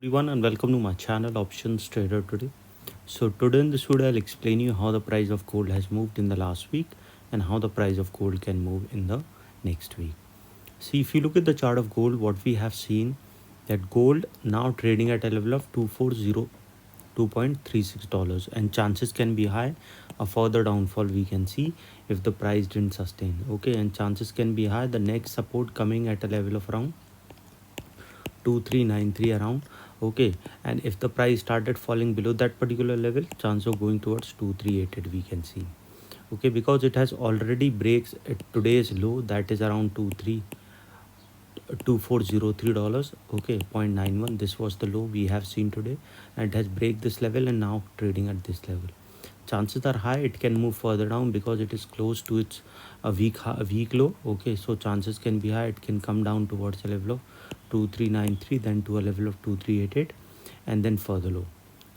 Everyone and welcome to my channel Options Trader Today. So today in this video I'll explain you how the price of gold has moved in the last week and how the price of gold can move in the next week. See, if you look at the chart of gold, what we have seen that gold now trading at a level of 240 $2.36 and chances can be high a further downfall we can see if the price didn't sustain. Okay, and chances can be high the next support coming at a level of around 2393 around. Okay, and if the price started falling below that particular level, chance of going towards 2388 we can see. Okay, because it has already breaks at today's low, that is around 2403 dollars. Okay, 0.91, this was the low we have seen today, and it has break this level and now trading at this level. Chances are high it can move further down because it is close to its a week low. Okay, so chances can be high it can come down towards a level of 2393, then to a level of 2388, and then further low.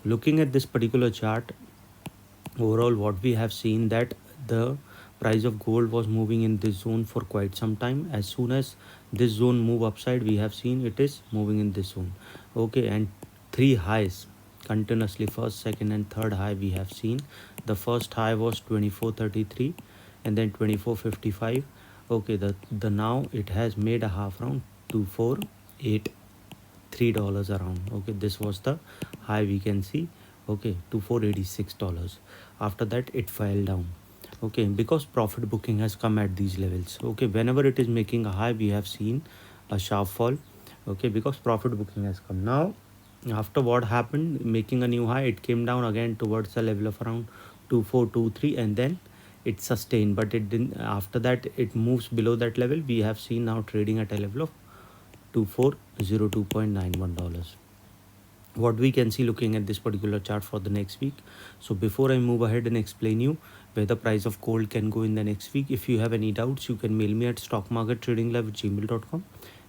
Looking at this particular chart, overall what we have seen that the price of gold was moving in this zone for quite some time. As soon as this zone move upside, we have seen it is moving in this zone. Okay, and three highs continuously, first, second and third high we have seen. The first high was 2433 and then 2455. Okay, the now it has made a half round 2483 dollars around. Okay, this was the high we can see. Okay, to $486. After that it fell down. Okay, because profit booking has come at these levels. Okay, whenever it is making a high, we have seen a sharp fall. Okay, because profit booking has come. Now after what happened, making a new high, it came down again towards a level of around 2423 and then it sustained, but it didn't. After that it moves below that level. We have seen now trading at a level of $2402.91. What we can see looking at this particular chart for the next week. So before I move ahead and explain you where the price of gold can go in the next week, if you have any doubts, you can mail me at stockmarkettradinglive@gmail.com,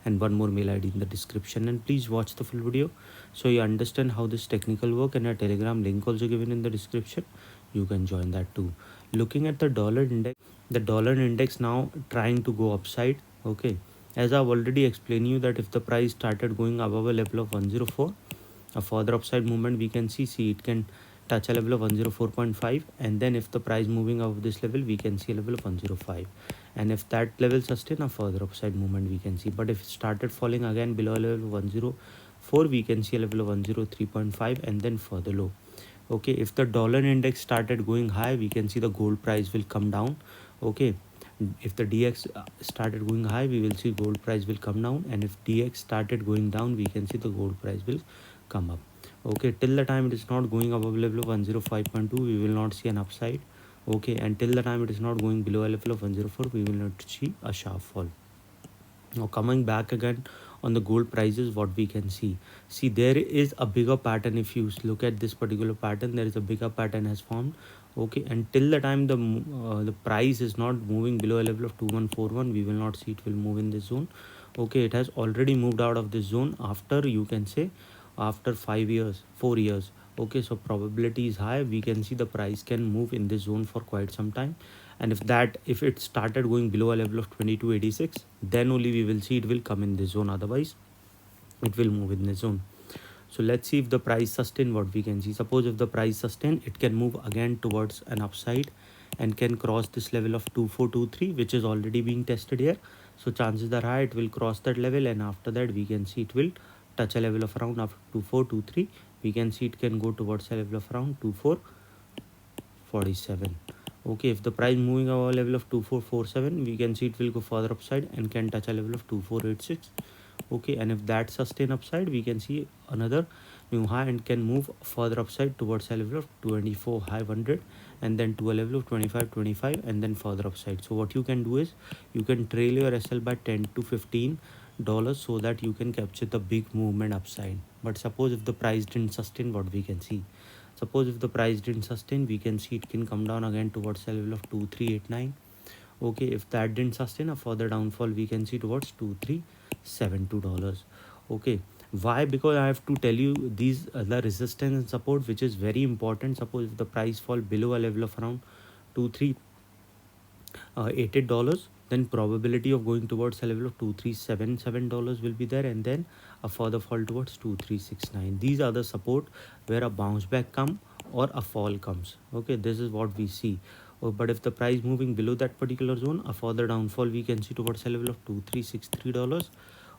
and one more mail ID in the description. And please watch the full video so you understand how this technical work, and a telegram link also given in the description. You can join that too. Looking at the dollar index, the dollar index now trying to go upside. Okay, as I've already explained you that if the price started going above a level of 104, a further upside movement we can see it can touch a level of 104.5, and then if the price moving above this level we can see a level of 105, and if that level sustain, a further upside movement we can see. But if it started falling again below a level of 104, we can see a level of 103.5 and then further low. Okay, if the dollar index started going high, we can see the gold price will come down. Okay, if the dx started going high, we will see gold price will come down, and if dx started going down, we can see the gold price will come up. Okay, till the time it is not going above level of 105.2, we will not see an upside. Okay, and till the time it is not going below a level of 104, we will not see a sharp fall. Now coming back again on the gold prices, what we can see there is a bigger pattern. If you look at this particular pattern, there is a bigger pattern has formed. Okay, and till the time the price is not moving below a level of 2141, we will not see it will move in this zone. Okay, it has already moved out of this zone after, you can say, after 5 years, 4 years. Okay, so probability is high, we can see the price can move in this zone for quite some time. And if it started going below a level of 2286, then only we will see it will come in this zone, otherwise it will move in this zone. So let's see if the price sustain. What we can see, suppose if the price sustain, it can move again towards an upside and can cross this level of 2423, which is already being tested here. So chances are high it will cross that level, and after that we can see it will touch a level of around after 2423. We can see it can go towards a level of around 2447. Okay, if the price moving above a level of 2447, we can see it will go further upside and can touch a level of 2486. Okay, and if that sustain upside, we can see another new high and can move further upside towards a level of 24,500 and then to a level of 2525 and then further upside. So what you can do is you can trail your SL by 10 to $15 so that you can capture the big movement upside. But suppose if the price didn't sustain, what we can see, suppose if the price didn't sustain, we can see it can come down again towards a level of 2389. Okay, if that didn't sustain, a further downfall we can see towards $2372. Okay, why? Because I have to tell you these the resistance and support, which is very important. Suppose if the price fall below a level of around $2388, then probability of going towards a level of $2377 will be there, and then a further fall towards 2369. These are the support where a bounce back come or a fall comes. Okay, this is what we see. But if the price moving below that particular zone, a further downfall we can see towards a level of $2363.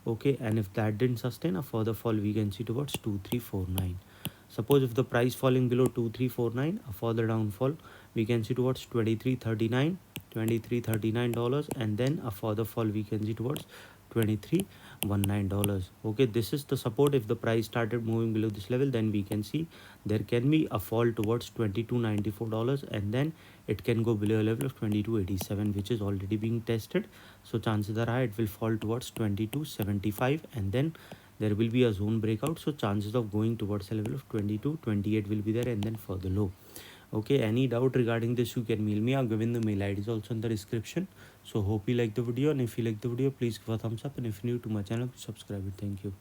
Okay, and if that didn't sustain, a further fall we can see towards 2349. Suppose if the price falling below 2349, a further downfall we can see towards $2339, and then a further fall we can see towards $2319. Okay, this is the support. If the price started moving below this level, then we can see there can be a fall towards $2294, and then it can go below a level of 2287, which is already being tested. So chances are high it will fall towards 2275, and then there will be a zone breakout. So chances of going towards a level of 2228 will be there, and then further low. Okay, any doubt regarding this, you can mail me. I've given the mail ID is also in the description. So hope you like the video, and if you like the video, please give a thumbs up, and if you're new to my channel, please subscribe it. Thank you.